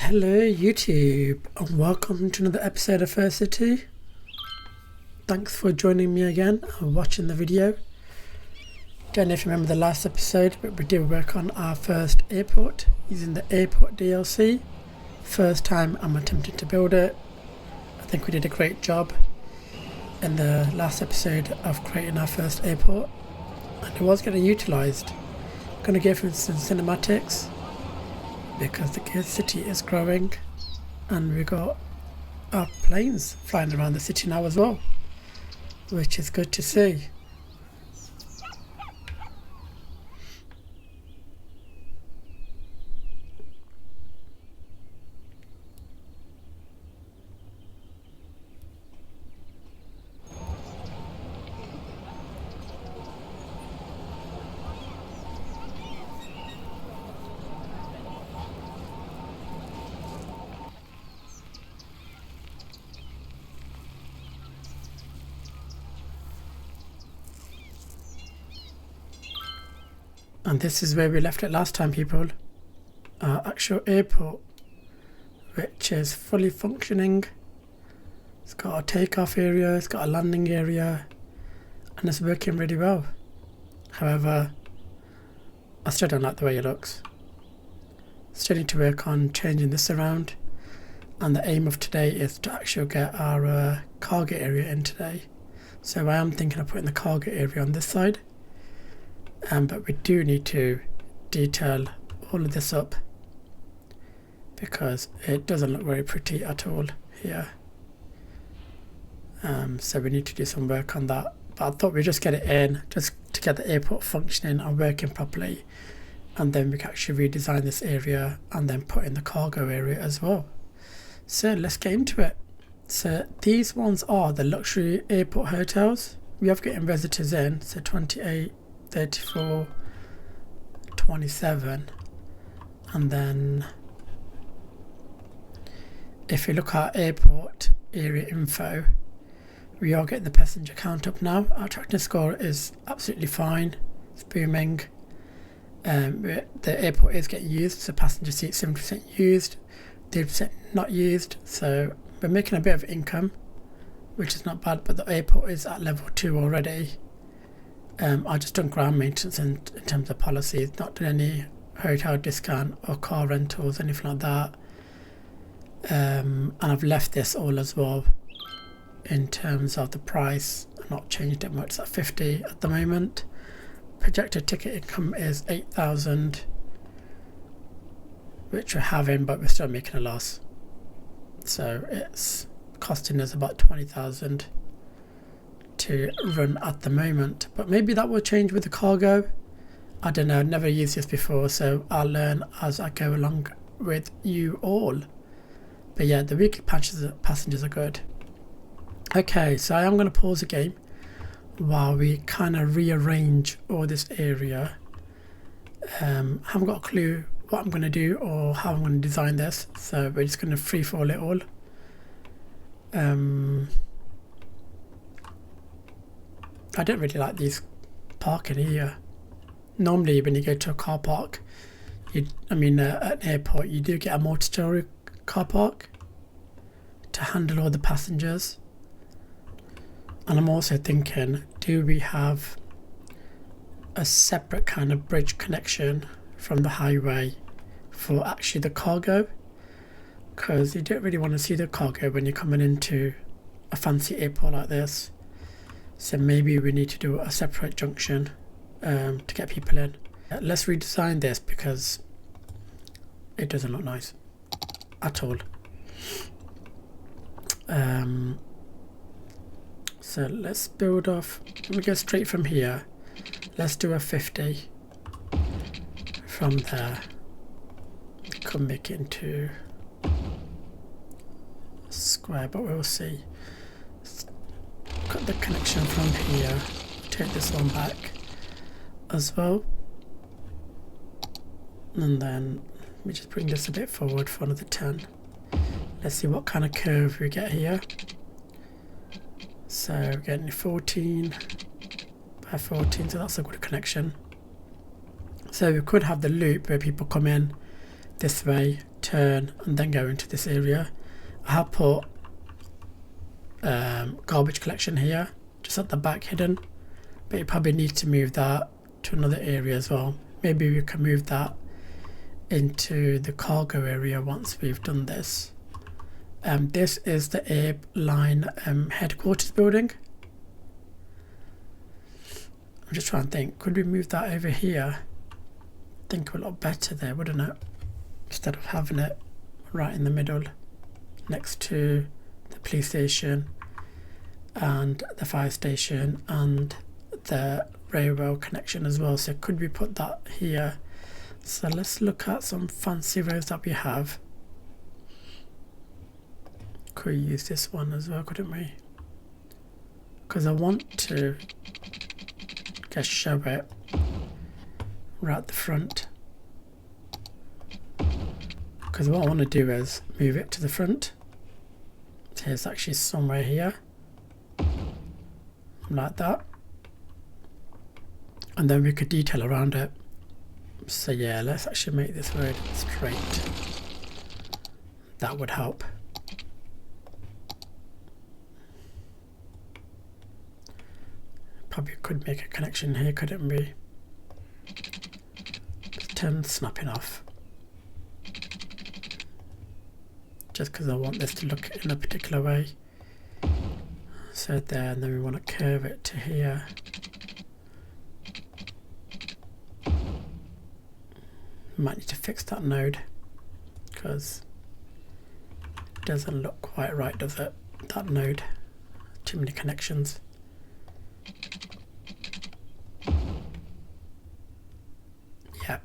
Hello YouTube and welcome to another episode of First City. Thanks for joining me again and watching the video. Don't know if you remember the last episode, but we did work on our first airport using the airport DLC. First time I'm attempting to build it. I think we did a great job in the last episode of creating our first airport, and it was getting utilised. I'm going to go through some cinematics because the city is growing and we got our planes flying around the city now as well, which is good to see. And this is where we left it last time, people. Our actual airport, which is fully functioning. It's got a takeoff area, it's got a landing area, and it's working really well. However, I still don't like the way it looks. Still need to work on changing this around, and the aim of today is to actually get our cargo area in today. So I am thinking of putting the cargo area on this side. But we do need to detail all of this up because it doesn't look very pretty at all here. So we need to do some work on that. But I thought we'd just get it in just to get the airport functioning and working properly, and then we can actually redesign this area and then put in the cargo area as well. So let's get into it. So these ones are the luxury airport hotels. We have getting visitors in, so 28, 34, 27, and then if you look at airport area info, we are getting the passenger count up now. Our attractiveness score is absolutely fine, it's booming. The airport is getting used, so passenger seats 70% used, 30% not used, so we're making a bit of income, which is not bad. But the airport is at level 2 already. I just done ground maintenance in terms of policies, not done any hotel discount or car rentals, anything like that. And I've left this all as well in terms of the price. I've not changed it much. It's at 50 at the moment. Projected ticket income is 8,000, which we're having, but we're still making a loss. So it's costing us about 20,000 to run at the moment, but maybe that will change with the cargo. I don't know, never used this before, so I'll learn as I go along with you all. But yeah, the weekly passengers are good. Okay, so I am going to pause the game while we kind of rearrange all this area. Haven't got a clue what I'm going to do or how I'm going to design this, so we're just going to free fall it all. I don't really like these parking here. Normally when you go to a car park, an airport, you do get a multi-storey car park to handle all the passengers. And I'm also thinking, do we have a separate kind of bridge connection from the highway for actually the cargo? Because you don't really want to see the cargo when you're coming into a fancy airport like this. So maybe we need to do a separate junction to get people in. Let's redesign this because it doesn't look nice at all. So let's build off. Let me go straight from here. Let's do a 50 from there. Could make it into a square, but we'll see. Cut the connection from here, take this one back as well, and then we just bring this a bit forward for another 10. Let's see what kind of curve we get here. So we're getting 14 by 14, so that's a good connection. So we could have the loop where people come in this way turn and then go into this area. I have put garbage collection here, just at the back hidden, but you probably need to move that to another area as well. Maybe we can move that into the cargo area once we've done this. This is the airline headquarters building. I'm just trying to think, could we move that over here? I think it would look better there, wouldn't it? Instead of having it right in the middle next to the police station and the fire station and the railway connection as well. So could we put that here? So let's look at some fancy roads that we have. Could use this one as well, couldn't we? Because I want to just show it right at the front. Because what I want to do is move it to the front. So it's actually somewhere here, like that, and then we could detail around it. So yeah, let's actually make this road straight. That would help. Probably could make a connection here, couldn't we? Just turn snapping off. Just because I want this to look in a particular way. So there, and then we want to curve it to here. Might need to fix that node because it doesn't look quite right, does it? That node, too many connections. Yeah,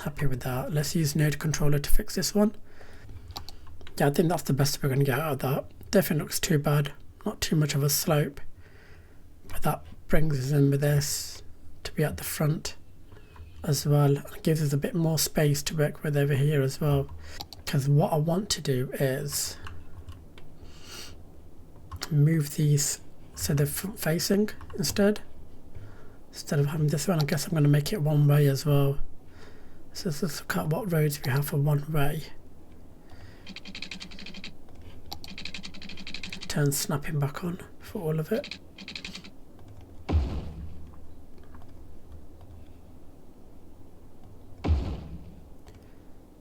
happy with that. Let's use node controller to fix this one. Yeah, I think that's the best we're going to get out of that. Definitely looks too bad, not too much of a slope, but that brings us in with this to be at the front as well, and gives us a bit more space to work with over here as well. Because what I want to do is move these so they're front facing instead of having this one. I guess I'm going to make it one way as well. So let's look at what roads we have for one way. Turn snapping back on for all of it.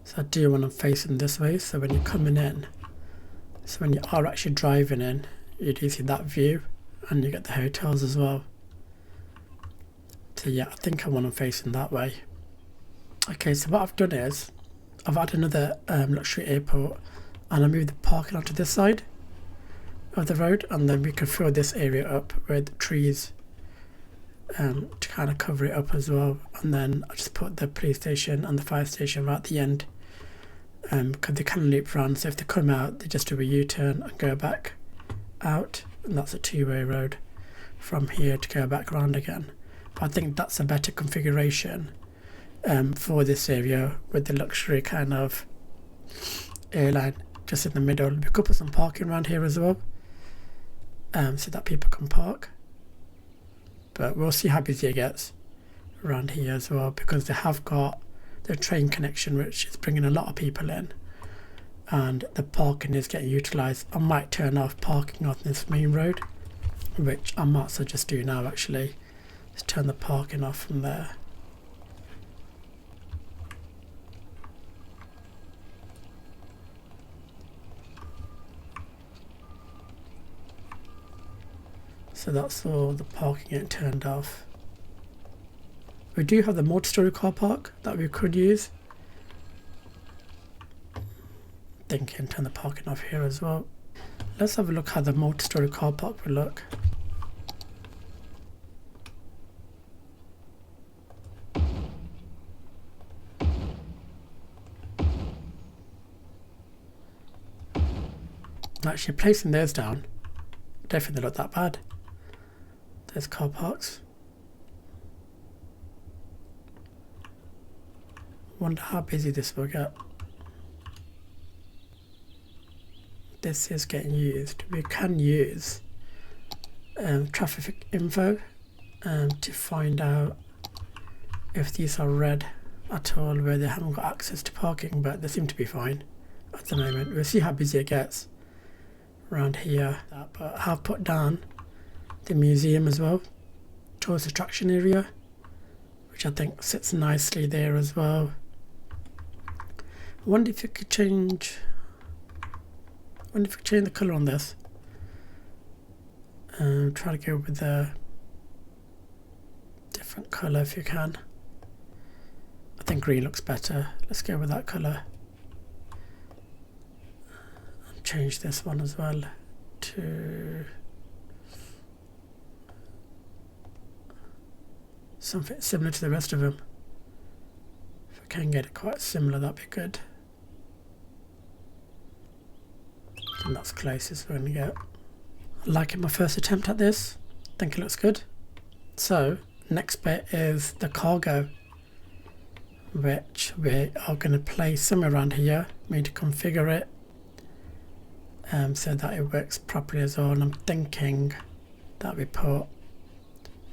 So I do want them facing this way, so when you're coming in, so when you are actually driving in, you do see that view and you get the hotels as well. So yeah, I think I want them facing that way. Okay, so what I've done is I've added another luxury airport and I moved the parking onto this side of the road, and then we can fill this area up with trees to kind of cover it up as well. And then I just put the police station and the fire station right at the end, because they can loop around, so if they come out they just do a U-turn and go back out, and that's a two-way road from here to go back around again. But I think that's a better configuration for this area with the luxury kind of airline just in the middle. We could put some parking around here as well, so that people can park, but we'll see how busy it gets around here as well, because they have got the train connection which is bringing a lot of people in, and the parking is getting utilised. I might turn off parking on this main road, which I might just do now actually. Just turn the parking off from there. So that's all the parking getting turned off. We do have the multi-storey car park that we could use. Thinking turn the parking off here as well. Let's have a look how the multi-storey car park will look. Actually placing those down, I don't think they look that bad. There's car parks. Wonder how busy this will get. This is getting used. We can use traffic info to find out if these are red at all where they haven't got access to parking, but they seem to be fine at the moment. We'll see how busy it gets around here. But I have put down the museum as well, tourist attraction area, which I think sits nicely there as well. I wonder if you could change the colour on this. Try to go with a different colour if you can. I think green looks better. Let's go with that colour. And change this one as well to something similar to the rest of them. If I can get it quite similar, that'd be good. And that's closest we're going to get. I like it, my first attempt at this. I think it looks good. So next bit is the cargo, which we are going to place somewhere around here. We need to configure it so that it works properly as well. And I'm thinking that we put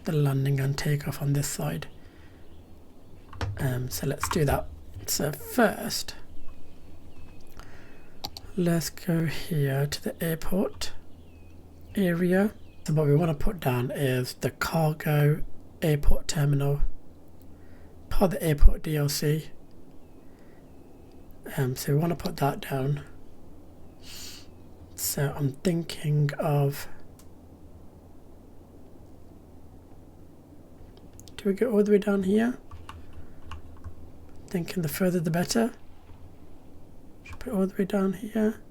the landing and takeoff on this side. So let's do that. So first, let's go here to the airport area. So what we want to put down is the cargo airport terminal, part of the airport DLC. So we want to put that down. So I'm thinking of, do we go all the way down here? Thinking the further the better. Should put it all the way down here.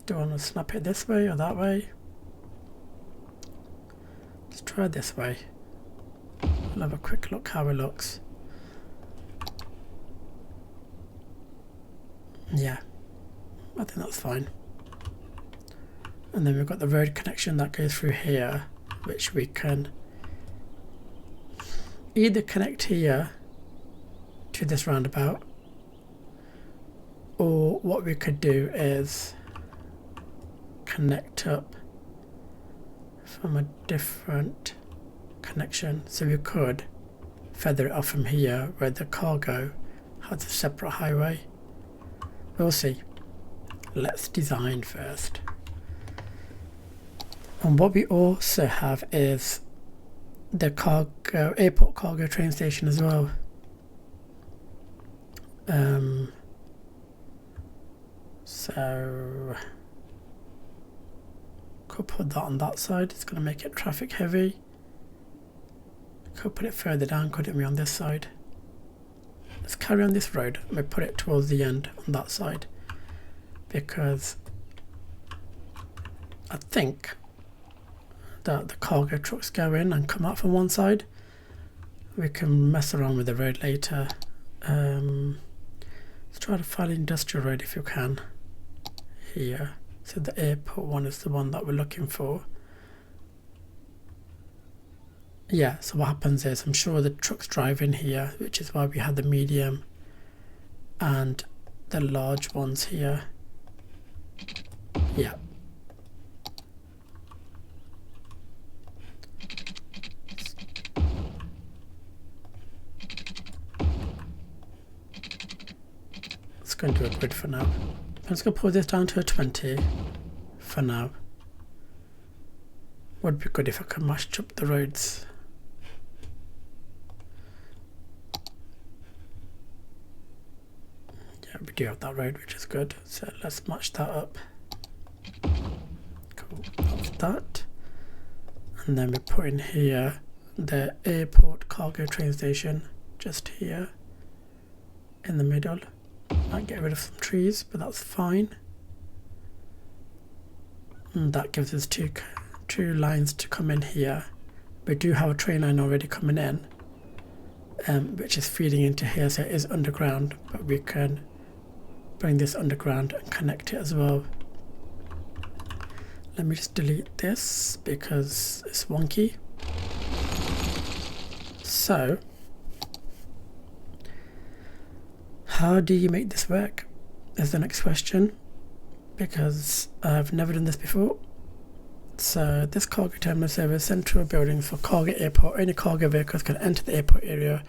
Do I want to snap it this way or that way? Let's try this way. We'll have a quick look how it looks. Yeah, I think that's fine. And then we've got the road connection that goes through here, which we can either connect here to this roundabout, or what we could do is connect up from a different connection. So we could feather it off from here where the cargo has a separate highway. We'll see. Let's design first. And what we also have is the cargo airport cargo train station as well. So could put that on that side. It's going to make it traffic heavy. Could put it further down, couldn't we, on this side? Let's carry on this road and we put it towards the end on that side, because I think that the cargo trucks go in and come out from one side. We can mess around with the road later. Let's try to find industrial road if you can here. So the airport one is the one that we're looking for. Yeah, so what happens is, I'm sure the trucks drive in here, which is why we had the medium and the large ones here. Yeah. Let's go into a grid for now. Let's go pull this down to a 20 for now. Would be good if I could mash up the roads. Yeah, we do have that road, which is good. So let's match that up. Cool, that's that. And then we put in here the airport cargo train station, just here in the middle. Might get rid of some trees, but that's fine. And that gives us two lines to come in here. We do have a train line already coming in, which is feeding into here, so it is underground, but we can bring this underground and connect it as well. Let me just delete this because it's wonky. So how do you make this work is the next question, because I've never done this before. So this cargo terminal service central building for cargo airport. Only cargo vehicles can enter the airport area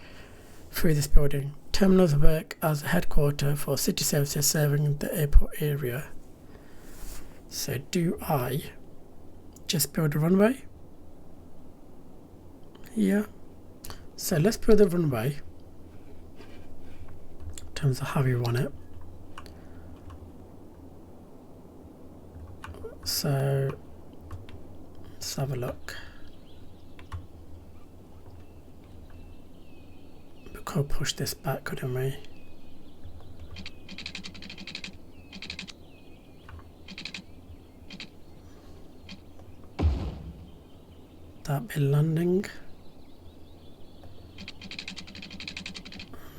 through this building. Terminals work as a headquarter for city services serving the airport area. So do I just build a runway? Yeah. So let's build a runway in terms of how we want it. So let's have a look. We could push this back, couldn't we? That'd be landing.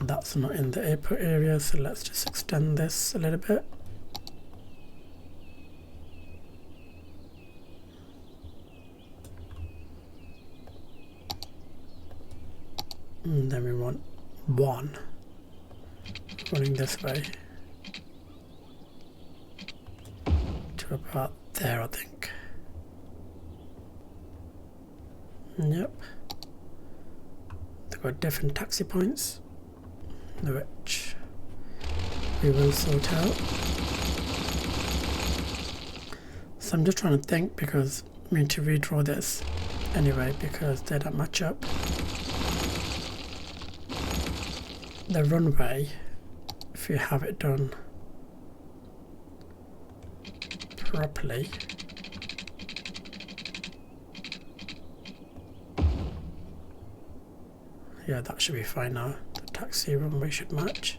That's not in the airport area, so let's just extend this a little bit. And then we want one running this way to about there, I think. Yep. They've got different taxi points, which we will sort out. So I'm just trying to think, because I mean to redraw this anyway, because they don't match up. The runway, if you have it done properly, yeah, that should be fine now. The taxi runway should match.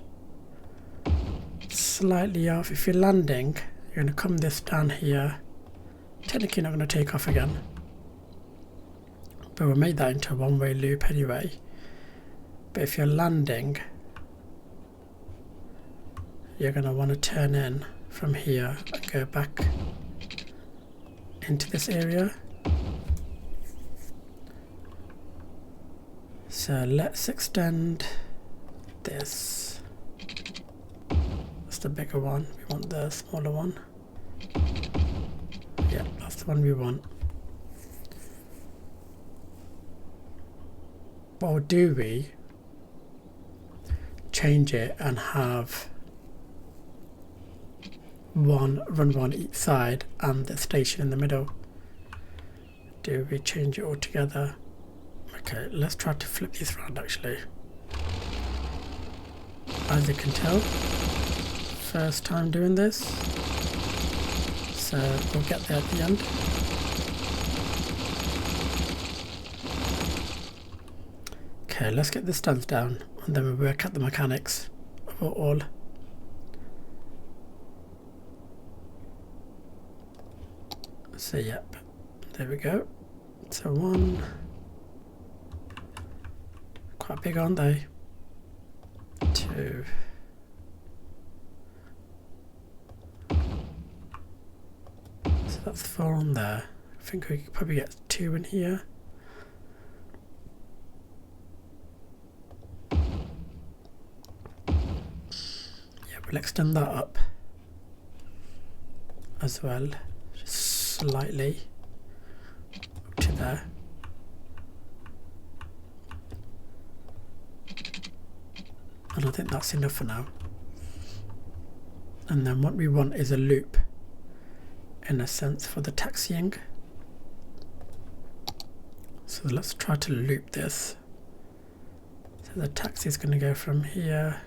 Slightly off. If you're landing, you're going to come this down here. Technically not going to take off again, but we'll make that into a one-way loop anyway. But if you're landing, you're going to want to turn in from here and go back into this area. So let's extend this. That's the bigger one. We want the smaller one. Yeah, that's the one we want. Or do we change it and have one runway on each side and the station in the middle? Do we change it all together? Okay, let's try to flip these around actually. As you can tell, first time doing this, so we'll get there at the end. Okay, let's get the stands down and then we'll work out the mechanics of it all. So yep, there we go. So one, quite big, aren't they? Two, so that's 4 on there. I think we could probably get 2 in here. Yeah, we'll extend that up as well, just slightly up to there. And I think that's enough for now. And then what we want is a loop, in a sense, for the taxiing. So let's try to loop this. So the taxi is going to go from here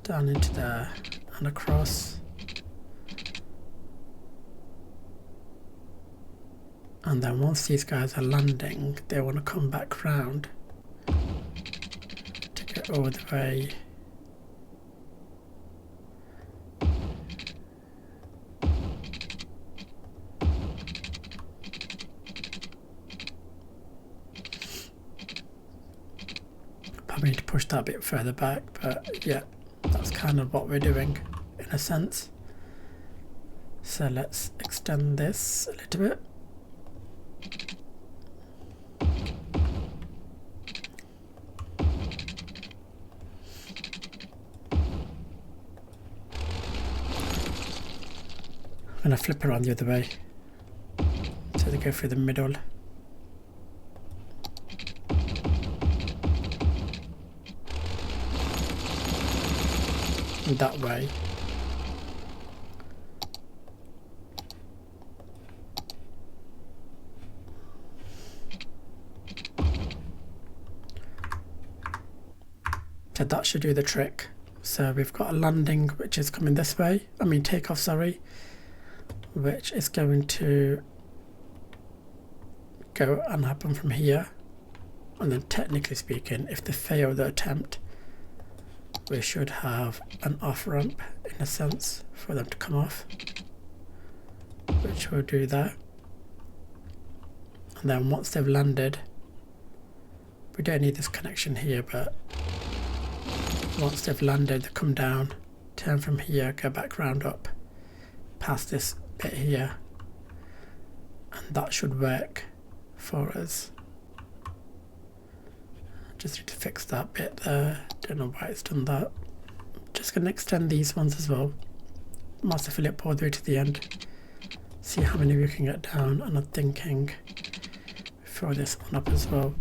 down into there and across. And then once these guys are landing, they want to come back round to get all the way probably need to push that a bit further back, but yeah, that's kind of what we're doing in a sense. So let's extend this a little bit. going to flip around the other way. So they go through the middle. And that way. So that should do the trick. So we've got a landing which is coming this way. I mean takeoff, sorry. Which is going to go and happen from here. And then technically speaking, if they fail the attempt, we should have an off ramp in a sense for them to come off. Which we'll do there. And then once they've landed, we don't need this connection here, but once they've landed, they come down, turn from here, go back round up, past this bit here, and that should work for us. Just need to fix that bit there, don't know why it's done that. Just going to extend these ones as well, master fill it all the way to the end, see how many we can get down, and I'm thinking throw this one up as well,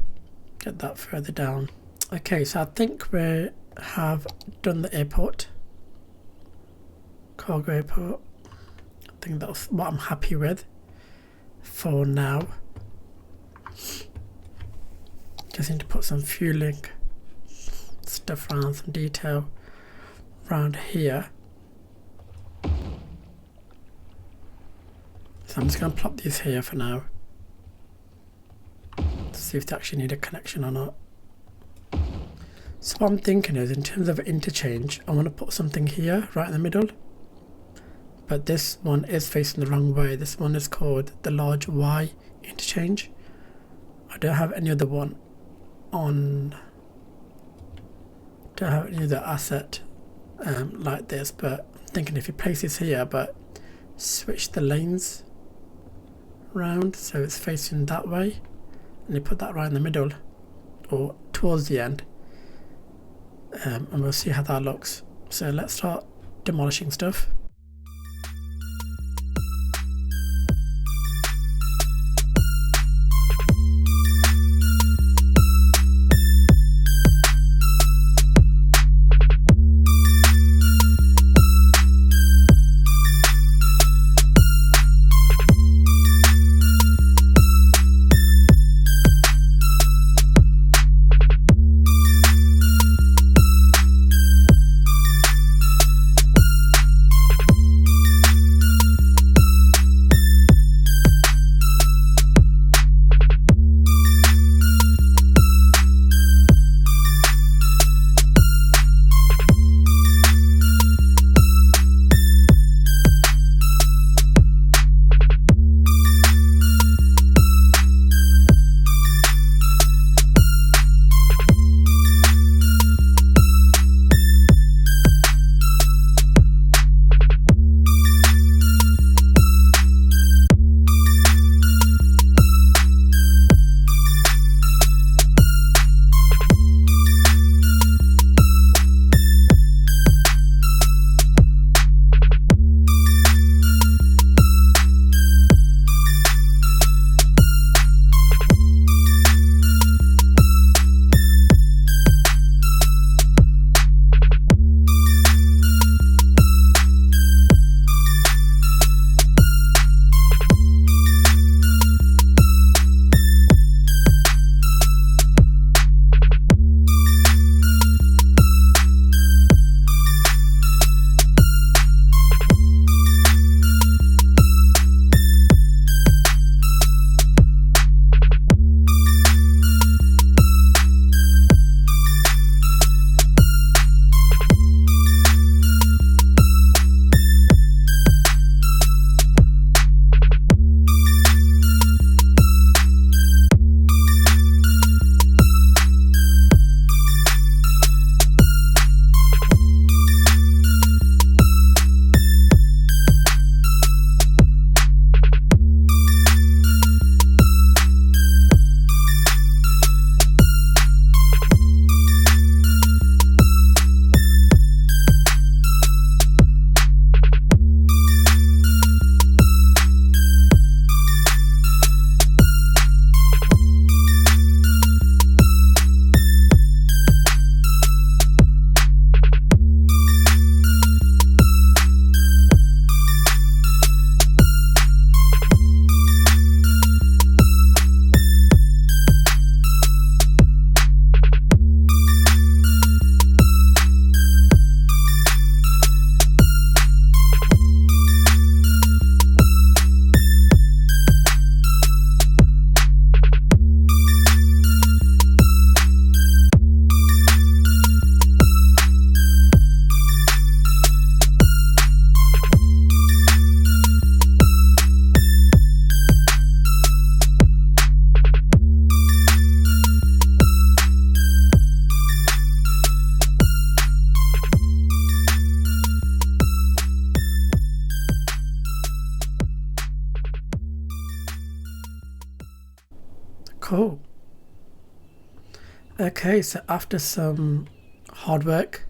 get that further down. Okay, so I think we have done the airport, cargo airport. I think that's what I'm happy with for now. Just need to put some fueling stuff around, some detail around here. So I'm just going to plop these here for now to see if they actually need a connection or not. So what I'm thinking is, in terms of interchange, I want to put something here, right in the middle. But this one is facing the wrong way. This one is called the large Y interchange. I don't have any other one on, don't have any other asset like this, but I'm thinking if you place this here, but switch the lanes round so it's facing that way, and you put that right in the middle or towards the end. And we'll see how that looks. So let's start demolishing stuff. Cool. Okay, so after some hard work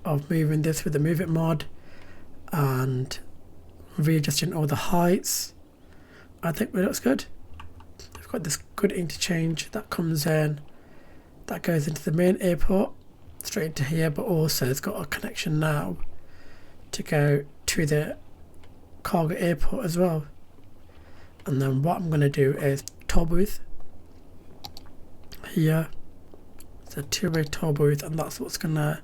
of moving this with the Move It mod and readjusting all the heights, I think it looks good. We've got this good interchange that comes in, that goes into the main airport, straight into here, but also it's got a connection now to go to the cargo airport as well. And then what I'm going to do is toll booth here. It's a two-way toll booth, and that's what's going to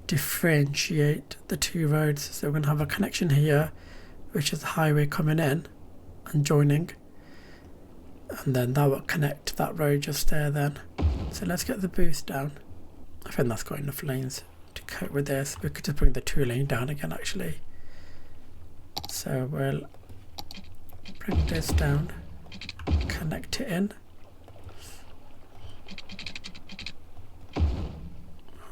differentiate the two roads. So we're going to have a connection here, which is the highway coming in and joining, and then that will connect that road just there then. So let's get the boost down. I think that's got enough lanes to cope with this. We could just bring the 2-lane down again actually. So we'll bring this down, connect it in,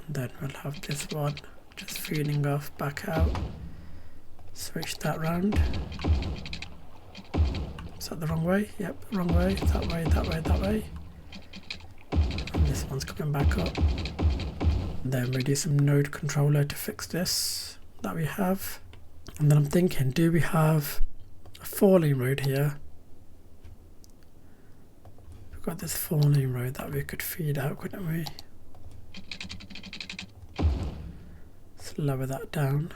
and then we'll have this one just feeding off back out. Switch that round. Is that the wrong way? Yep, wrong way. That way, that way, that way. And this one's coming back up. And then we do some node controller to fix this that we have. And then I'm thinking, do we have a 4-lane road here? We've got this 4-lane road that we could feed out, couldn't we? Let's lower that down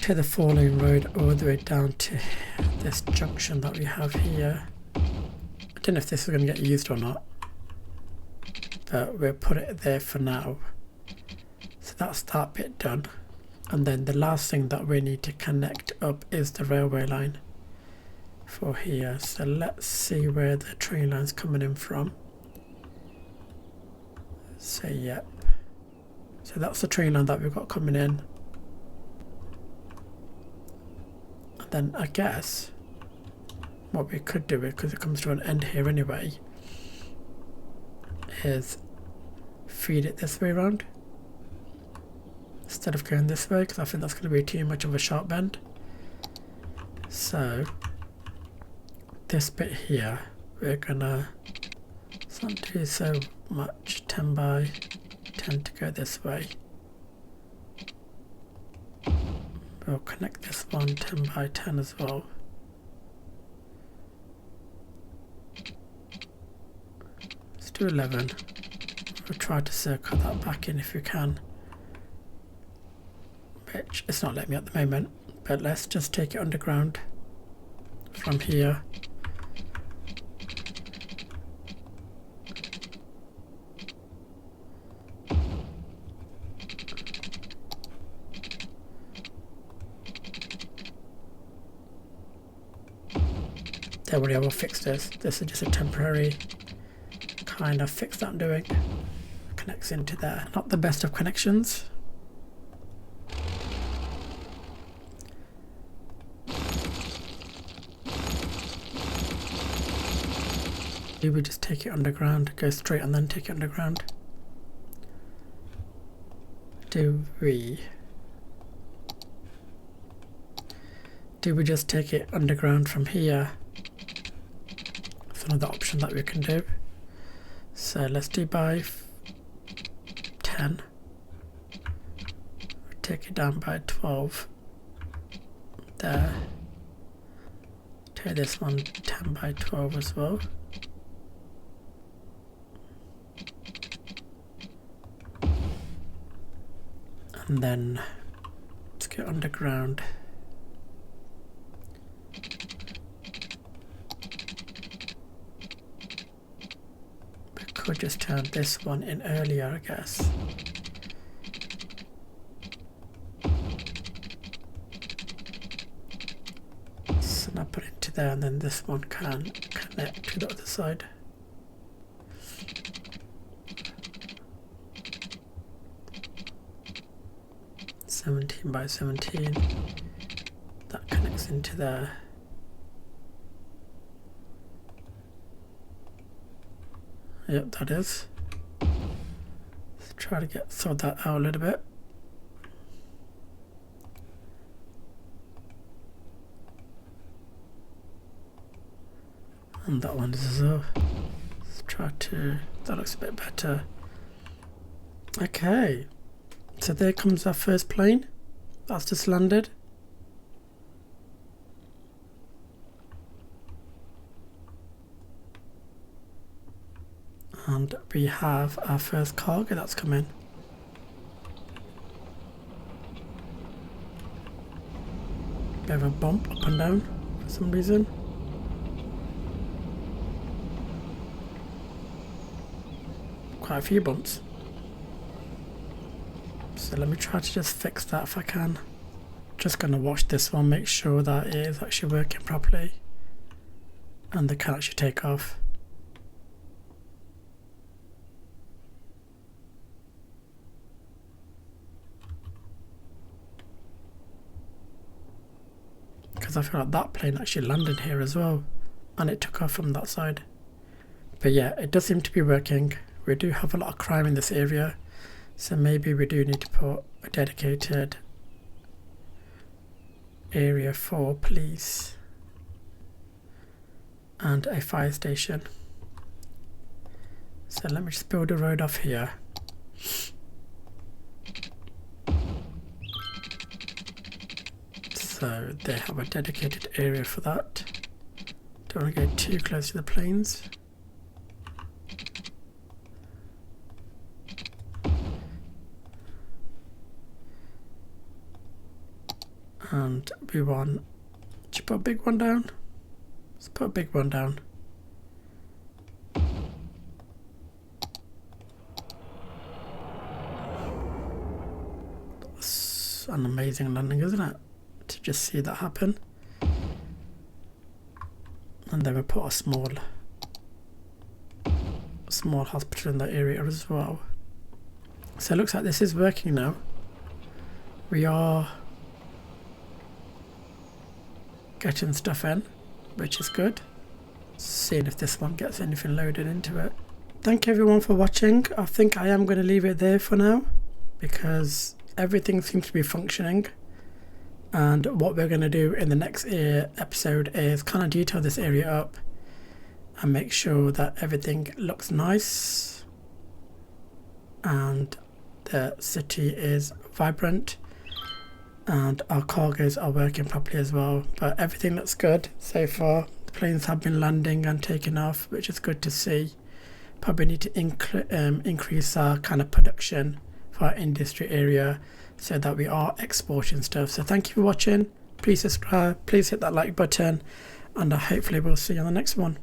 to the 4-lane road all the way down to this junction that we have here. I don't know if this is going to get used or not, but we'll put it there for now. So that's that bit done. And then the last thing that we need to connect up is the railway line for here. So let's see where the train line's coming in from. So yep. So that's the train line that we've got coming in. And then I guess what we could do, because it comes to an end here anyway, is feed it this way around instead of going this way, because I think that's going to be too much of a sharp bend. So this bit here, we're gonna not do so much, 10 by 10 to go this way. We'll connect this one 10 by 10 as well. Let's do 11. We'll try to circle that back in if we can, which it's not letting me at the moment, but let's just take it underground from here. Don't worry, I will fix this. This is just a temporary kind of fix that I'm doing. Connects into there. Not the best of connections. Do we just take it underground, go straight and then take it underground? Do we just take it underground from here? That's another option that we can do. So let's do by 10. Take it down by 12. There. Take this one 10 by 12 as well. And then let's go underground. We could just turn this one in earlier, I guess. Snap it into there, and then this one can connect to the other side. (17 by 17). That connects into there. Yep, that is. Let's try to sort that out a little bit. And that one is as well. Let's try to, that looks a bit better. Okay, so there comes our first plane. That's just landed. And we have our first cargo that's come in. Bit of a bump up and down for some reason. Quite a few bumps. So let me try to just fix that if I can. Just going to watch this one, make sure that it is actually working properly and they can actually take off. Because I feel like that plane actually landed here as well and it took off from that side. But yeah, it does seem to be working. We do have a lot of crime in this area, so maybe we do need to put a dedicated area for police and a fire station. So let me just build a road off here. So they have a dedicated area for that. Don't want to go too close to the planes. And we want to put a big one down. Let's put a big one down. That's an amazing landing, isn't it? To just see that happen. And then we put a small hospital in that area as well. So it looks like this is working now. We are getting stuff in, which is good. Seeing if this one gets anything loaded into it. Thank you everyone for watching. I think I am going to leave it there for now because everything seems to be functioning. And what we're going to do in the next episode is kind of detail this area up and make sure that everything looks nice and the city is vibrant and our cargoes are working properly as well. But everything looks good so far. The planes have been landing and taking off, which is good to see. Probably need to increase our kind of production for our industry area so that we are exporting stuff. So thank you for watching. Please subscribe, please hit that like button, and hopefully we'll see you on the next one.